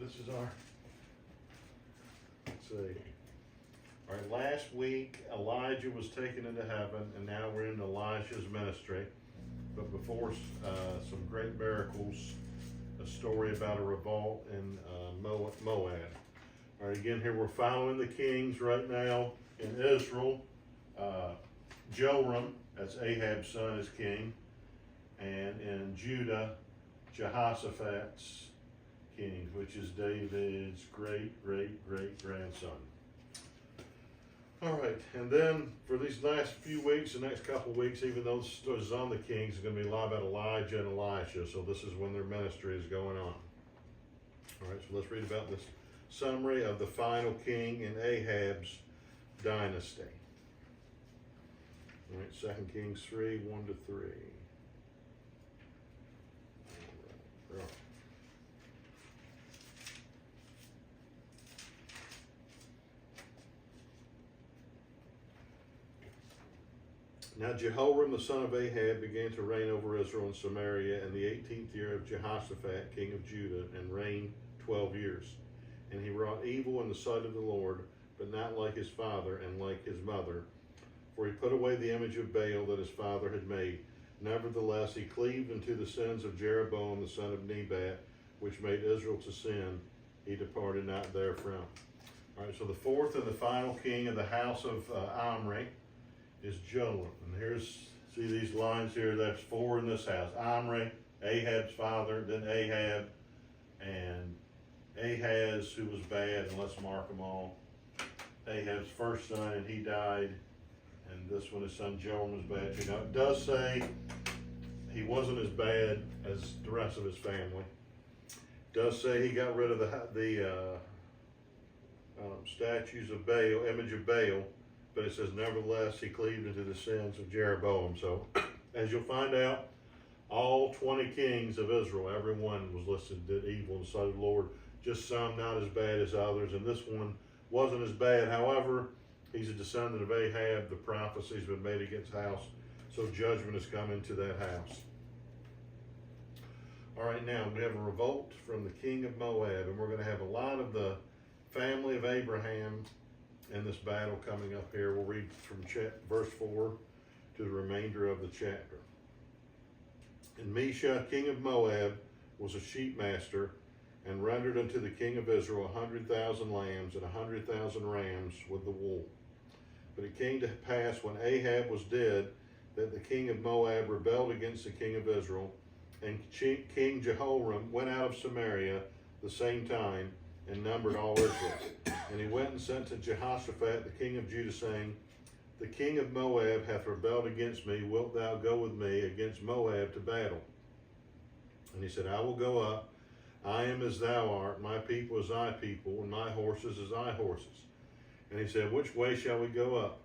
this is our, let's see. All right, last week Elijah was taken into heaven, and now we're in Elisha's ministry. But before some great miracles, a story about a revolt in Moab. All right, again, here we're following the kings right now in Israel. Joram, that's Ahab's son, is king. And in Judah, Jehoshaphat's king, which is David's great-grandson. All right, and then for these last few weeks, the next couple of weeks, even though this is on the kings, it's going to be a lot about Elijah and Elisha. So this is when their ministry is going on. All right, so let's read about this summary of the final king in Ahab's dynasty. All right, 2 Kings 3, 1 to 3. All right. Now Jehoram the son of Ahab began to reign over Israel and Samaria in the 18th year of Jehoshaphat, king of Judah, and reigned 12 years. And he wrought evil in the sight of the Lord, but not like his father and like his mother. For he put away the image of Baal that his father had made. Nevertheless, he cleaved unto the sins of Jeroboam the son of Nebat, which made Israel to sin. He departed not therefrom. All right, so the fourth and the final king of the house of Omri is Joram. And here's, see these lines here, that's four in this house. Omri, Ahab's father, then Ahab, and Ahaz, who was bad, and let's mark them all. Ahab's first son, and he died. And this one, his son Joram, was bad. You know, it does say he wasn't as bad as the rest of his family. It does say he got rid of the statues of Baal, image of Baal, but it says, nevertheless, he cleaved into the sins of Jeroboam. So, as you'll find out, all 20 kings of Israel, every one was listed did evil in the sight of the Lord. Just some not as bad as others, and this one wasn't as bad. However, he's a descendant of Ahab. The prophecy's been made against the house, so judgment is coming to that house. All right, now we have a revolt from the king of Moab, and we're going to have a lot of the family of Abraham in this battle coming up here. We'll read from verse 4 to the remainder of the chapter. And Mesha, king of Moab, was a sheep master, and rendered unto the king of Israel 100,000 lambs and 100,000 rams with the wool. But it came to pass when Ahab was dead, that the king of Moab rebelled against the king of Israel, and King Jehoram went out of Samaria the same time, and numbered all Israel. And he went and sent to Jehoshaphat, the king of Judah, saying, the king of Moab hath rebelled against me. Wilt thou go with me against Moab to battle? And he said, I will go up. I am as thou art, my people as thy people, and my horses as thy horses. And he said, which way shall we go up?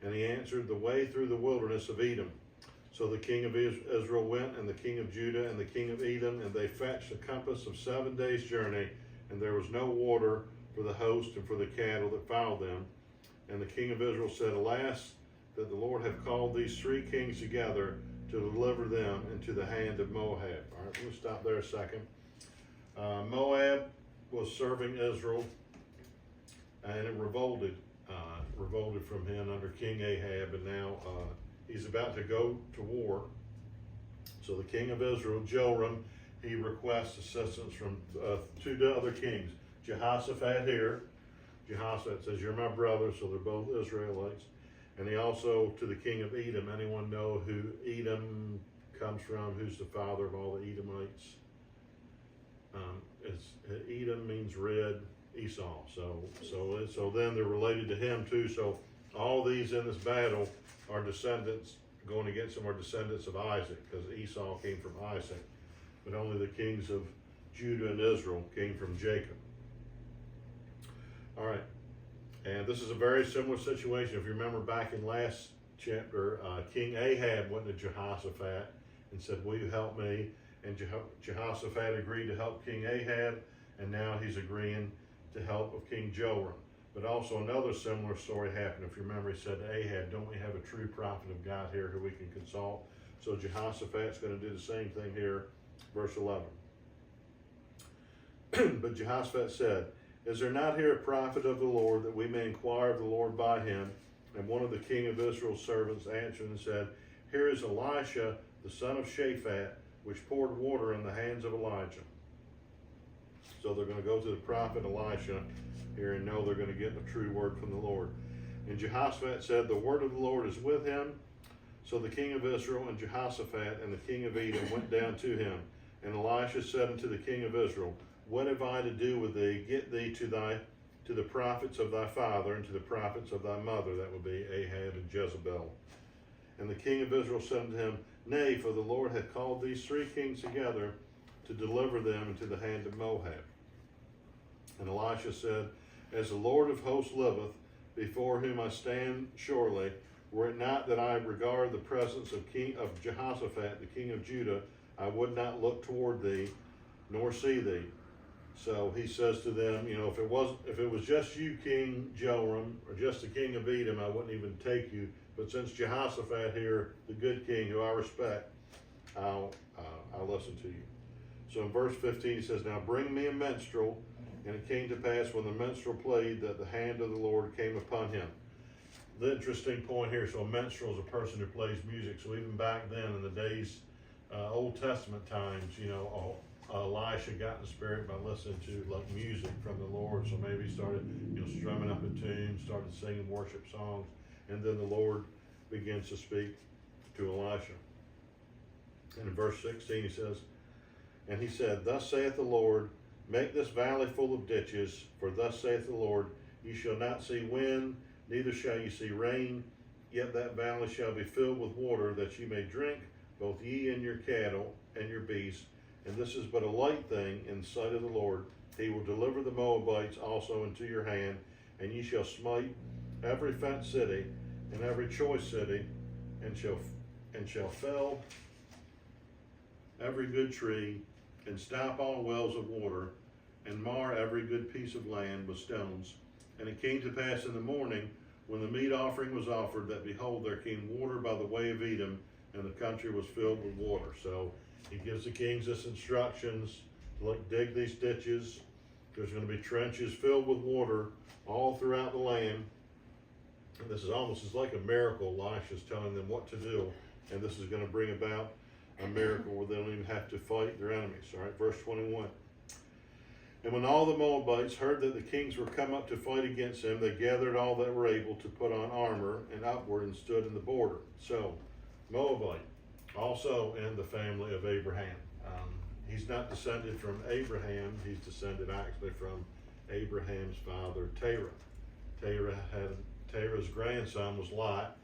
And he answered, the way through the wilderness of Edom. So the king of Israel went, and the king of Judah, and the king of Edom, and they fetched a compass of 7 days' journey, and there was no water for the host and for the cattle that followed them. And the king of Israel said, alas, that the Lord have called these three kings together to deliver them into the hand of Moab. All right, we'll stop there a second. Moab was serving Israel, and it revolted from him under King Ahab, and now he's about to go to war. So the king of Israel, Joram, he requests assistance from two other kings. Jehoshaphat here. Jehoshaphat says, you're my brother, so they're both Israelites. And he also, to the king of Edom. Anyone know who Edom comes from? Who's the father of all the Edomites? Edom means red, Esau. So then they're related to him too. So all these in this battle are descendants, going against them are descendants of Isaac, because Esau came from Isaac. But only the kings of Judah and Israel came from Jacob. All right, and this is a very similar situation. If you remember back in last chapter, King Ahab went to Jehoshaphat and said, will you help me? And Jehoshaphat agreed to help King Ahab, and now he's agreeing to help of King Joram. But also another similar story happened. If you remember, he said to Ahab, don't we have a true prophet of God here who we can consult? So Jehoshaphat's going to do the same thing here, verse 11. But Jehoshaphat said, is there not here a prophet of the Lord, that we may inquire of the Lord by him? And one of the king of Israel's servants answered and said, here is Elisha, the son of Shaphat, which poured water in the hands of Elijah. So they're going to go to the prophet Elisha here and know they're going to get a true word from the Lord. And Jehoshaphat said, the word of the Lord is with him. So the king of Israel and Jehoshaphat and the king of Edom went down to him. And Elisha said unto the king of Israel, what have I to do with thee? Get thee to the prophets of thy father and to the prophets of thy mother. That would be Ahab and Jezebel. And the king of Israel said unto him, nay, for the Lord hath called these three kings together to deliver them into the hand of Moab. And Elisha said, as the Lord of hosts liveth, before whom I stand surely, were it not that I regard the presence of Jehoshaphat, the king of Judah, I would not look toward thee, nor see thee. So he says to them, if it was just you, King Joram, or just the king of Edom, I wouldn't even take you. But since Jehoshaphat here, the good king who I respect, I'll listen to you. So in verse 15 he says, now bring me a minstrel. And it came to pass when the minstrel played that the hand of the Lord came upon him. The interesting point here, so a minstrel is a person who plays music. So even back then in the days, Old Testament times, Elisha got in the spirit by listening to like music from the Lord. So maybe he started, strumming up a tune, started singing worship songs, and then the Lord begins to speak to Elisha. And in verse 16 he says, and he said, thus saith the Lord, make this valley full of ditches, for thus saith the Lord, ye shall not see wind, neither shall ye see rain, yet that valley shall be filled with water, that ye may drink, both ye and your cattle and your beasts. And this is but a light thing in the sight of the Lord. He will deliver the Moabites also into your hand, and ye shall smite every fenced city and every choice city, and shall fell every good tree, and stop all wells of water, and mar every good piece of land with stones. And it came to pass in the morning, when the meat offering was offered, that behold, there came water by the way of Edom, and the country was filled with water. So he gives the kings this instructions, like dig these ditches. There's going to be trenches filled with water all throughout the land. And this is almost like a miracle. Elisha's telling them what to do, and this is going to bring about a miracle where they don't even have to fight their enemies. All right, verse 21. And when all the Moabites heard that the kings were come up to fight against them, they gathered all that were able to put on armor and upward and stood in the border. So, Moabite, also in the family of Abraham. He's not descended from Abraham, he's descended actually from Abraham's father, Terah. Terah's grandson was Lot,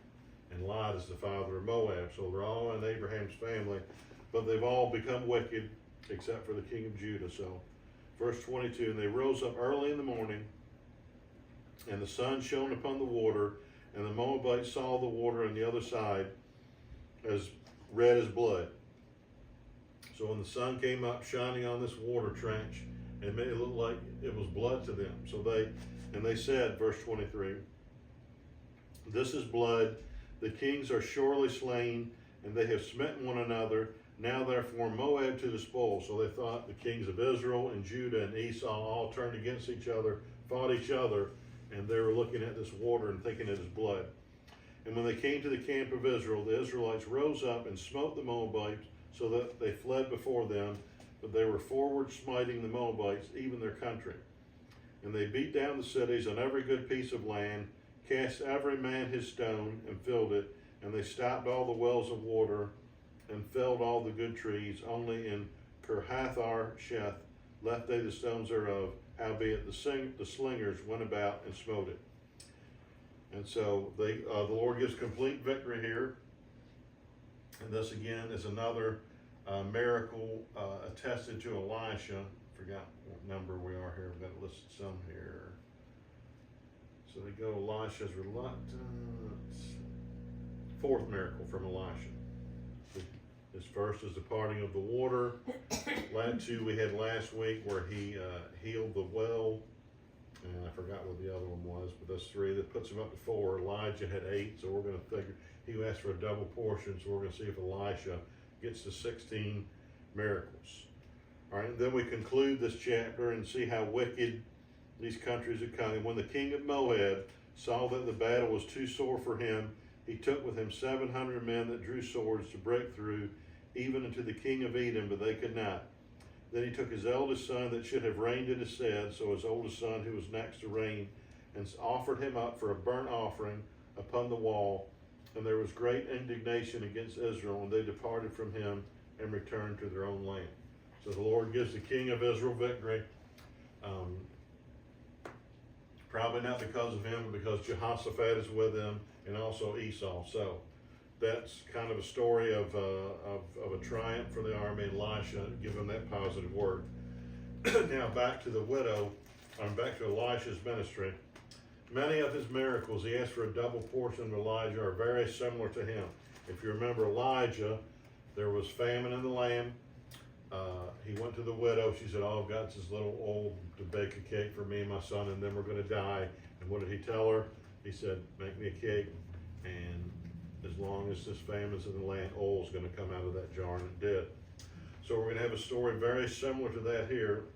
and Lot is the father of Moab. So they're all in Abraham's family, but they've all become wicked except for the king of Judah. So verse 22, and they rose up early in the morning, and the sun shone upon the water, and the Moabites saw the water on the other side as red as blood. So when the sun came up shining on this water trench, it made it look like it was blood to them. So they said, verse 23, this is blood. The kings are surely slain, and they have smitten one another. Now therefore Moab to the spoil. So they thought the kings of Israel and Judah and Esau all turned against each other, fought each other, and they were looking at this water and thinking it is blood. And when they came to the camp of Israel, the Israelites rose up and smote the Moabites, so that they fled before them, but they were forward smiting the Moabites, even their country. And they beat down the cities on every good piece of land, cast every man his stone, and filled it, and they stopped all the wells of water, and felled all the good trees. Only in Kirhatharsheth left they the stones thereof, howbeit the slingers went about and smote it. And so the Lord gives complete victory here. And this again is another miracle attested to Elisha. Forgot what number we are here. We've got listed some here. So they go Elisha's reluctance. Fourth miracle from Elisha. His first is the parting of the water. Last two we had last week where he healed the well. And I forgot what the other one was, but that's three. That puts him up to four. Elijah had 8, so we're going to figure, he asked for a double portion, so we're going to see if Elisha gets to 16 miracles. All right, and then we conclude this chapter and see how wicked these countries had come. And when the king of Moab saw that the battle was too sore for him, he took with him 700 men that drew swords to break through, even unto the king of Edom, but they could not. Then he took his eldest son that should have reigned in his stead, so his oldest son who was next to reign, and offered him up for a burnt offering upon the wall. And there was great indignation against Israel, and they departed from him and returned to their own land. So the Lord gives the king of Israel victory. Probably not because of him, but because Jehoshaphat is with him, and also Esau. So that's kind of a story of a triumph for the army, and Elisha give them that positive word. Now back to the widow, back to Elisha's ministry. Many of his miracles, he asked for a double portion of Elijah, are very similar to him. If you remember Elijah, there was famine in the land. He went to the widow. She said, all I've got is this little oil to bake a cake for me and my son, and then we're going to die. And what did he tell her? He said, make me a cake, and as long as this famine's in the land, oil's going to come out of that jar, and it did. So we're going to have a story very similar to that here.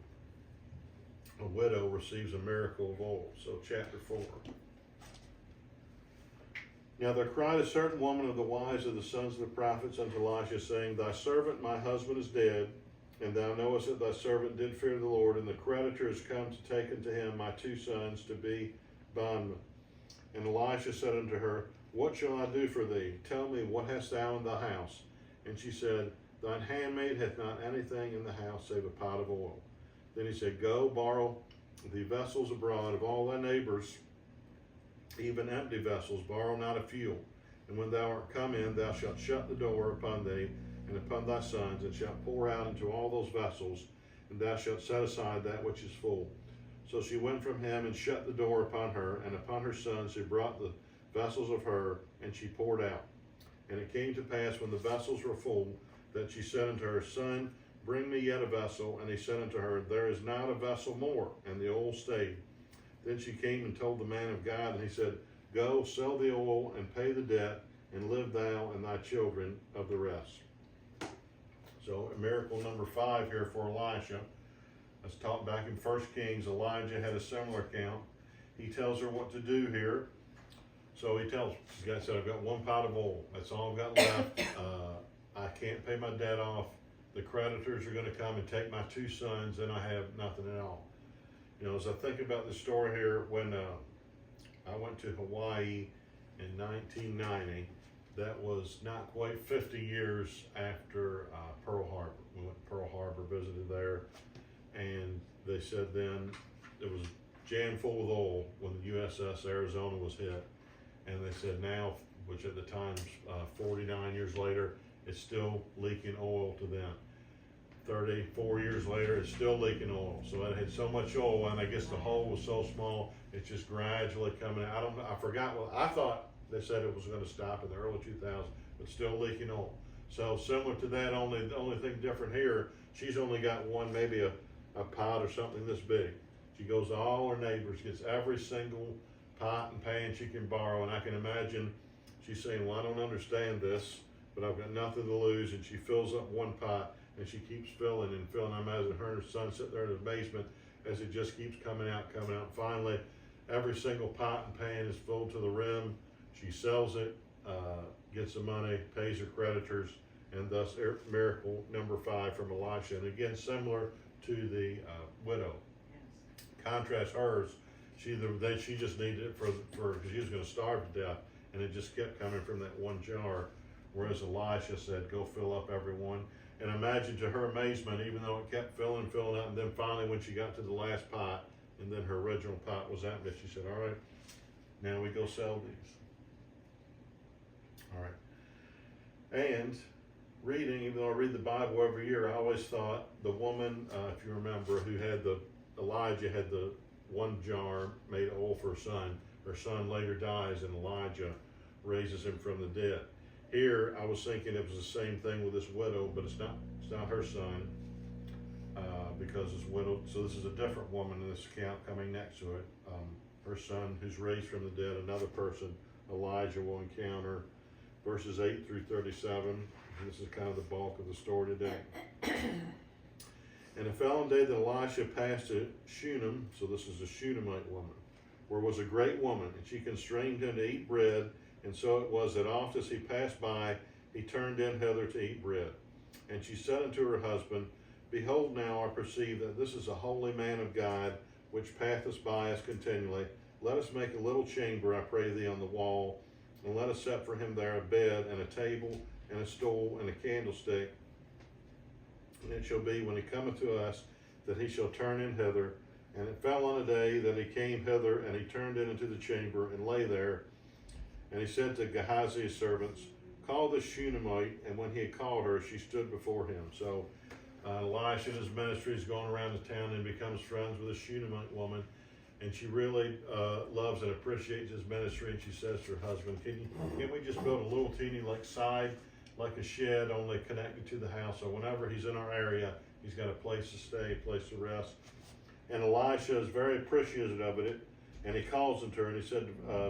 A widow receives a miracle of oil. So chapter 4. Now there cried a certain woman of the wives of the sons of the prophets unto Elisha, saying, Thy servant my husband is dead, and thou knowest that thy servant did fear the Lord, and the creditor is come to take unto him my 2 sons to be bondmen. And Elisha said unto her, What shall I do for thee? Tell me, what hast thou in thy house? And she said, Thine handmaid hath not anything in the house save a pot of oil. Then he said, Go, borrow the vessels abroad of all thy neighbors, even empty vessels, borrow not a few. And when thou art come in, thou shalt shut the door upon thee and upon thy sons, and shalt pour out into all those vessels, and thou shalt set aside that which is full. So she went from him and shut the door upon her, and upon her sons who brought the vessels of her, and she poured out. And it came to pass, when the vessels were full, that she said unto her, Son, bring me yet a vessel. And he said unto her, There is not a vessel more. And the oil stayed. Then she came and told the man of God, and he said, Go, sell the oil, and pay the debt, and live thou and thy children of the rest. So miracle number 5 here for Elisha. Let's talk back in 1 Kings. Elijah had a similar account. He tells her what to do here. So he tells, God said, I've got 1 pot of oil. That's all I've got left. I can't pay my debt off. The creditors are going to come and take my 2 sons, and I have nothing at all. You know, as I think about the story here, when I went to Hawaii in 1990, that was not quite 50 years after Pearl Harbor. We went to Pearl Harbor, visited there, and they said then it was jam full with oil when the USS Arizona was hit. And they said now, which at the time, 49 years later, it's still leaking oil to them. 34 years later, it's still leaking oil. So it had so much oil, and I guess the hole was so small, it's just gradually coming out. I don't know, I forgot what, I thought they said it was going to stop in the early 2000s, but still leaking oil. So similar to that, the only thing different here, she's only got one, maybe a pot or something this big. She goes to all her neighbors, gets every single pot and pan she can borrow, and I can imagine she's saying, well, I don't understand this, but I've got nothing to lose, and she fills up 1 pot, and she keeps filling and filling. I imagine her and her son sit there in the basement as it just keeps coming out. Finally, every single pot and pan is full to the rim. She sells it, gets the money, pays her creditors, and thus miracle number 5 from Elisha. And again, similar to the widow. Yes. Contrast hers, she just needed it for because she was going to starve to death, and it just kept coming from that 1 jar. Whereas Elisha said, go fill up every one. And imagine to her amazement, even though it kept filling up, and then finally when she got to the last pot, and then her original pot was empty, she said, all right, now we go sell these. All right. And reading, even though I read the Bible every year, I always thought the woman, if you remember, who had Elijah had the 1 jar made oil for her son later dies, and Elijah raises him from the dead. Here, I was thinking it was the same thing with this widow, but it's not her son, because this widow, so this is a different woman in this account coming next to it. Her son, who's raised from the dead, another person Elijah will encounter. Verses 8 through 37, this is kind of the bulk of the story today. And it fell on the day that Elisha passed to Shunem, so this is a Shunammite woman, where was a great woman, and she constrained him to eat bread, and so it was that oft as he passed by, he turned in hither to eat bread. And she said unto her husband, Behold, now I perceive that this is a holy man of God, which passeth by us continually. Let us make a little chamber, I pray thee, on the wall, and let us set for him there a bed, and a table, and a stool, and a candlestick. And it shall be, when he cometh to us, that he shall turn in hither. And it fell on a day that he came hither, and he turned in into the chamber, and lay there. And he said to Gehazi his servants, Call this Shunammite. And when he had called her, she stood before him. So Elisha in his ministry is going around the town and becomes friends with a Shunammite woman. And she really loves and appreciates his ministry. And she says to her husband, Can we just build a little teeny side, like a shed, only connected to the house? So whenever he's in our area, he's got a place to stay, a place to rest. And Elisha is very appreciative of it. And he calls unto her, and he said,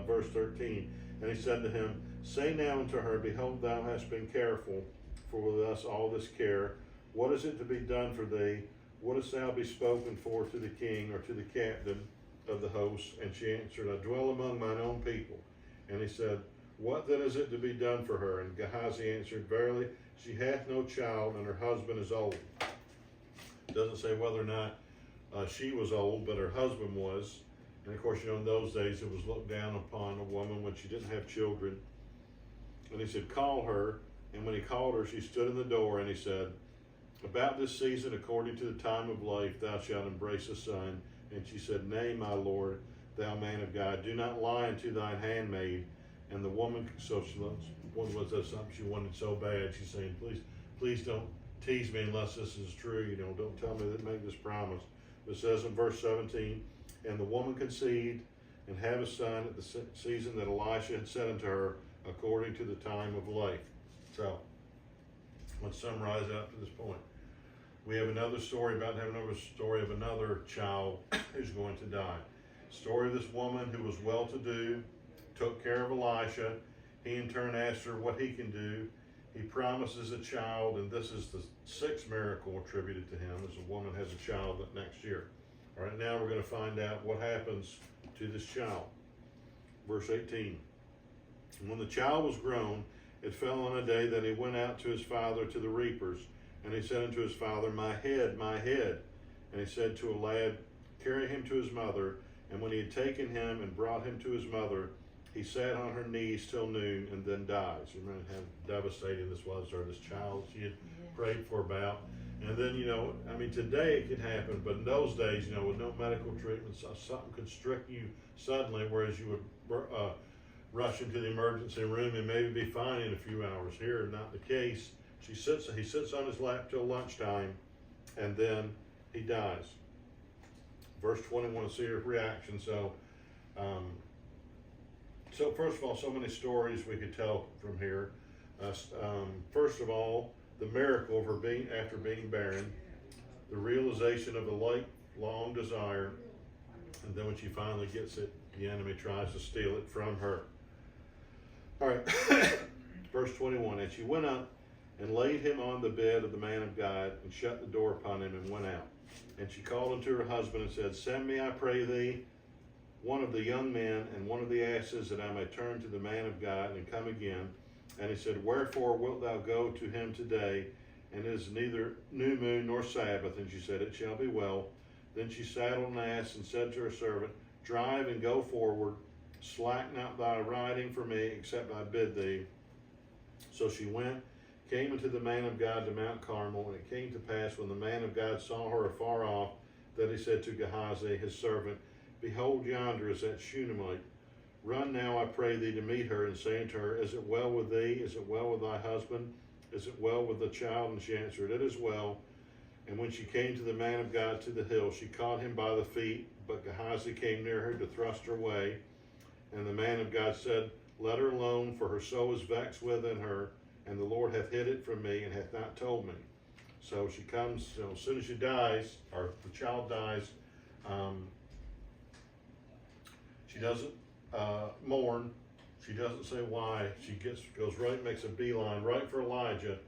verse 13, and he said to him, Say now unto her, Behold, thou hast been careful, for with us all this care. What is it to be done for thee? Wouldst thou be spoken for to the king or to the captain of the host? And she answered, I dwell among mine own people. And he said, What then is it to be done for her? And Gehazi answered, Verily, she hath no child, and her husband is old. It doesn't say whether or not she was old, but her husband was. And of course, in those days, it was looked down upon a woman when she didn't have children. And he said, Call her. And when he called her, she stood in the door, and he said, About this season, according to the time of life, thou shalt embrace a son. And she said, Nay, my Lord, thou man of God, do not lie unto thine handmaid. And the woman, so she was something she wanted so bad. She's saying, please don't tease me unless this is true. Don't tell me that, make this promise. It says in verse 17, And the woman conceived and had a son at the season that Elisha had said unto her, according to the time of life. So, let's summarize up to this point. We have another story about having another story of another child who's going to die. Story of this woman who was well-to-do, took care of Elisha. He in turn asked her what he can do. He promises a child, and this is the sixth miracle attributed to him, as a woman has a child next year. All right, now we're going to find out what happens to this child. Verse 18. And when the child was grown, it fell on a day that he went out to his father to the reapers. And he said unto his father, My head, my head. And he said to a lad, Carry him to his mother. And when he had taken him and brought him to his mother, he sat on her knees till noon and then dies. You remember how devastating this was, or this child she had prayed for about. And then, today it could happen, but in those days, with no medical treatment, something could strike you suddenly, whereas you would rush into the emergency room and maybe be fine in a few hours. Here, not the case. He sits on his lap till lunchtime, and then he dies. Verse 21, see her reaction. So first of all, so many stories we could tell from here. First of all, the miracle of her after being barren, the realization of the lifelong desire, and then when she finally gets it, the enemy tries to steal it from her. All right, verse 21, and she went up and laid him on the bed of the man of God, and shut the door upon him, and went out. And she called unto her husband and said, Send me, I pray thee, one of the young men and one of the asses, that I may turn to the man of God and come again. And he said, Wherefore wilt thou go to him today? And it is neither new moon nor Sabbath. And she said, It shall be well. Then she saddled an ass and said to her servant, Drive and go forward. Slack not thy riding for me, except I bid thee. So she went, came unto the man of God to Mount Carmel. And it came to pass, when the man of God saw her afar off, that he said to Gehazi his servant, Behold, yonder is that Shunammite. Run now, I pray thee, to meet her, and say unto her, Is it well with thee? Is it well with thy husband? Is it well with the child? And she answered, It is well. And when she came to the man of God to the hill, she caught him by the feet, but Gehazi came near her to thrust her away. And the man of God said, Let her alone, for her soul is vexed within her, and the Lord hath hid it from me, and hath not told me. So she comes, as soon as she dies, or the child dies, she doesn't mourn. She doesn't say why. She goes right, makes a beeline right for Elijah.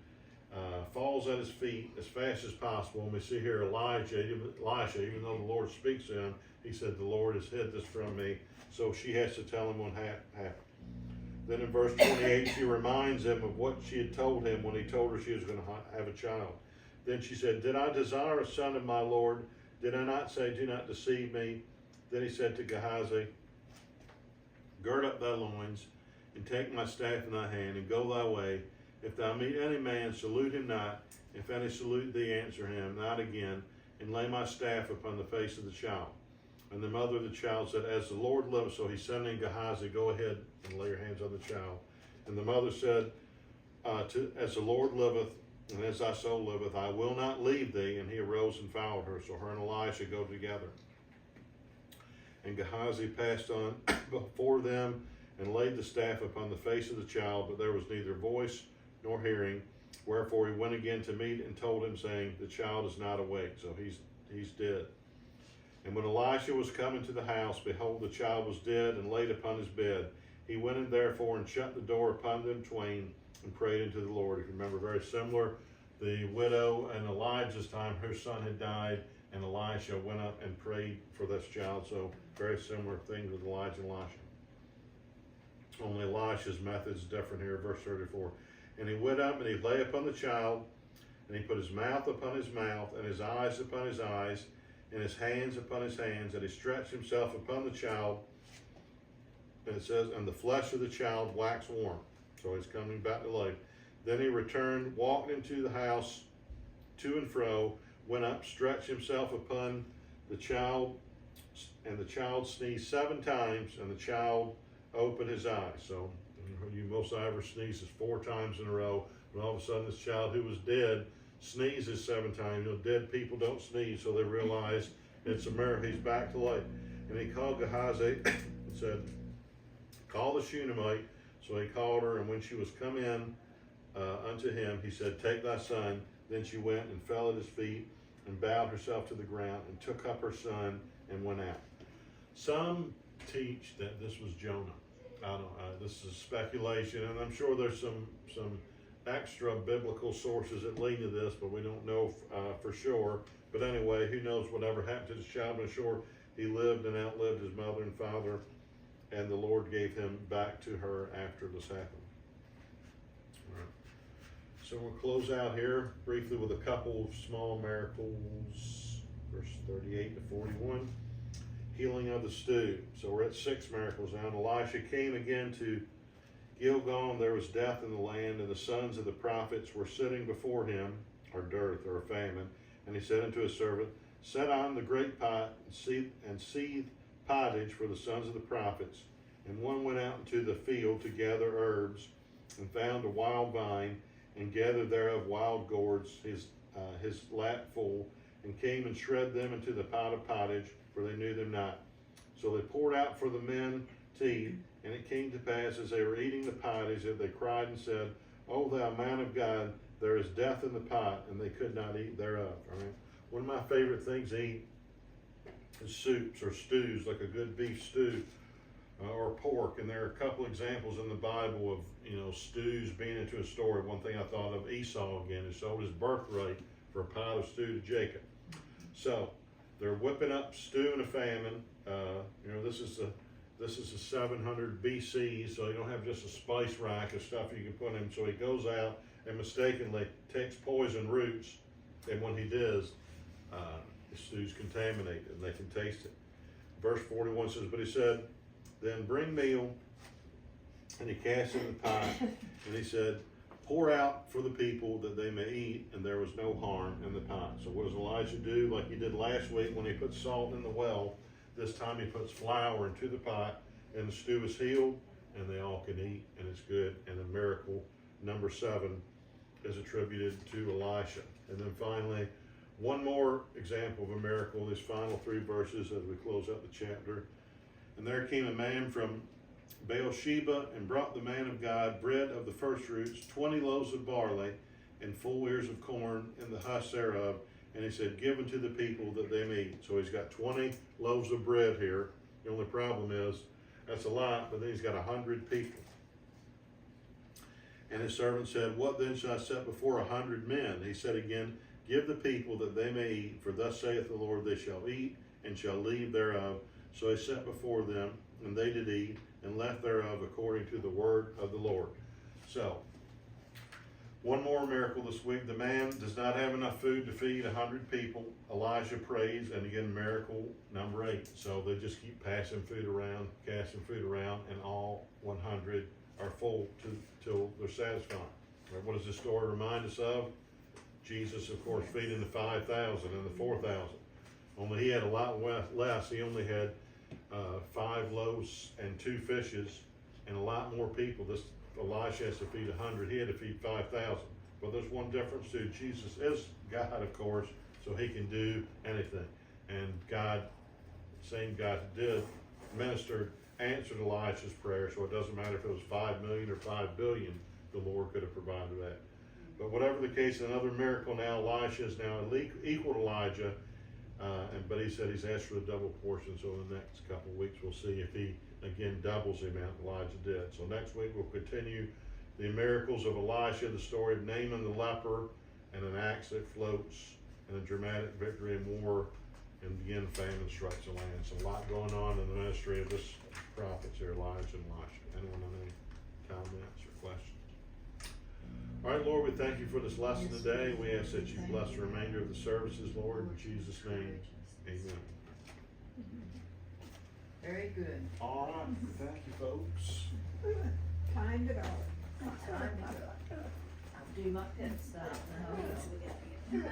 falls at his feet as fast as possible. And we see here Elisha, even though the Lord speaks to him, he said, the Lord has hid this from me. So she has to tell him what happened. Then in verse 28, she reminds him of what she had told him when he told her she was going to have a child. Then she said, did I desire a son of my Lord? Did I not say, do not deceive me? Then he said to Gehazi, gird up thy loins, and take my staff in thy hand, and go thy way. If thou meet any man, salute him not. If any salute thee, answer him not again, and lay my staff upon the face of the child. And the mother of the child said, as the Lord lives, so he said unto Gehazi, go ahead and lay your hands on the child. And the mother said, as the Lord liveth, and as thy soul liveth, I will not leave thee. And he arose and followed her. So her and Elisha go together. And Gehazi passed on before them, and laid the staff upon the face of the child, but there was neither voice nor hearing. Wherefore he went again to meet and told him, saying, the child is not awake, so he's dead. And when Elisha was come into the house, behold, the child was dead and laid upon his bed. He went in therefore and shut the door upon them twain and prayed unto the Lord. If you remember, very similar, the widow in Elijah's time, her son had died, and Elisha went up and prayed for this child. So very similar things with Elijah and Elisha. Only Elisha's method is different here, verse 34. And he went up and he lay upon the child, and he put his mouth upon his mouth, and his eyes upon his eyes, and his hands upon his hands, and he stretched himself upon the child. And it says, and the flesh of the child waxed warm. So he's coming back to life. Then he returned, walked into the house to and fro, went up, stretched himself upon the child, and the child sneezed 7 times, and the child opened his eyes. So you most ever sneezes 4 times in a row, and all of a sudden this child who was dead sneezes 7 times. You know, dead people don't sneeze, so they realize it's a miracle. He's back to life. And he called Gehazi and said, call the Shunammite. So he called her, and when she was come in unto him, he said, take thy son. Then she went and fell at his feet and bowed herself to the ground and took up her son and went out. Some teach that this was Jonah. I don't know. This is speculation, and I'm sure there's some extra biblical sources that lean to this, but we don't know for sure. But anyway, who knows whatever happened to the child? I'm sure he lived and outlived his mother and father, and the Lord gave him back to her after this happened. All right. So we'll close out here briefly with a couple of small miracles, verse 38 to 41. Healing of the stew. So we're at 6 miracles now. And Elisha came again to Gilgal, and there was death in the land, and the sons of the prophets were sitting before him, or dearth, or a famine. And he said unto his servant, set on the great pot, and seethe pottage for the sons of the prophets. And one went out into the field to gather herbs, and found a wild vine, and gathered thereof wild gourds, his lap full, and came and shred them into the pot of pottage, for they knew them not. So they poured out for the men to eat, and it came to pass, as they were eating the pottage, that they cried and said, O thou man of God, there is death in the pot, and they could not eat thereof. All right? One of my favorite things to eat is soups or stews, like a good beef stew or pork. And there are a couple examples in the Bible of, stews being into a story. One thing I thought of, Esau again, who sold his birthright for a pot of stew to Jacob. So they're whipping up stew in a famine. This is a 700 BC, so you don't have just a spice rack of stuff you can put in. So he goes out and mistakenly takes poison roots, and when he does, the stew's contaminated, and they can taste it. Verse 41 says, but he said, then bring meal, and he cast it in the pot, and he said, pour out for the people that they may eat, and there was no harm in the pot. So what does Elijah do? Like he did last week when he put salt in the well, this time he puts flour into the pot, and the stew is healed, and they all can eat, and it's good. And the miracle number 7 is attributed to Elisha. And then finally, one more example of a miracle, these final 3 verses as we close out the chapter. And there came a man from Beersheba, and brought the man of God bread of the first fruits, 20 loaves of barley, and full ears of corn, and the husk thereof. And he said, give unto the people that they may eat. So he's got 20 loaves of bread here. The only problem is, that's a lot, but then he's got 100 people. And his servant said, what then shall I set before 100 men? He said again, give the people that they may eat, for thus saith the Lord, they shall eat, and shall leave thereof. So he set before them, and they did eat, and left thereof according to the word of the Lord. So, one more miracle this week. The man does not have enough food to feed 100 people. Elijah prays, and again, miracle number 8. So they just keep passing food around, casting food around, and all 100 are full till they're satisfied. Right, what does this story remind us of? Jesus, of course, feeding the 5,000 and the 4,000. Only he had a lot less. He only had 5 loaves and 2 fishes, and a lot more people. This Elisha has to feed 100. He had to feed 5,000. But there's one difference too. Jesus is God, of course, so he can do anything. And God, same God who did, ministered, answered Elisha's prayer. So it doesn't matter if it was 5 million or 5 billion. The Lord could have provided that. But whatever the case, another miracle now. Elisha is now equal to Elijah. But he said he's asked for the double portion. So in the next couple of weeks, we'll see if he again doubles the amount Elijah did. So next week we'll continue the miracles of Elisha, the story of Naaman the leper, and an axe that floats, and a dramatic victory in war, and again famine strikes the land. So a lot going on in the ministry of this prophets here, Elijah and Elisha. Anyone have any comments or questions? All right, Lord, we thank you for this lesson today. We ask that you bless the remainder of the services, Lord, in Jesus' name. Amen. Very good. All right, thank you, folks. Time to go. Time to go. I'll do my pit stop now.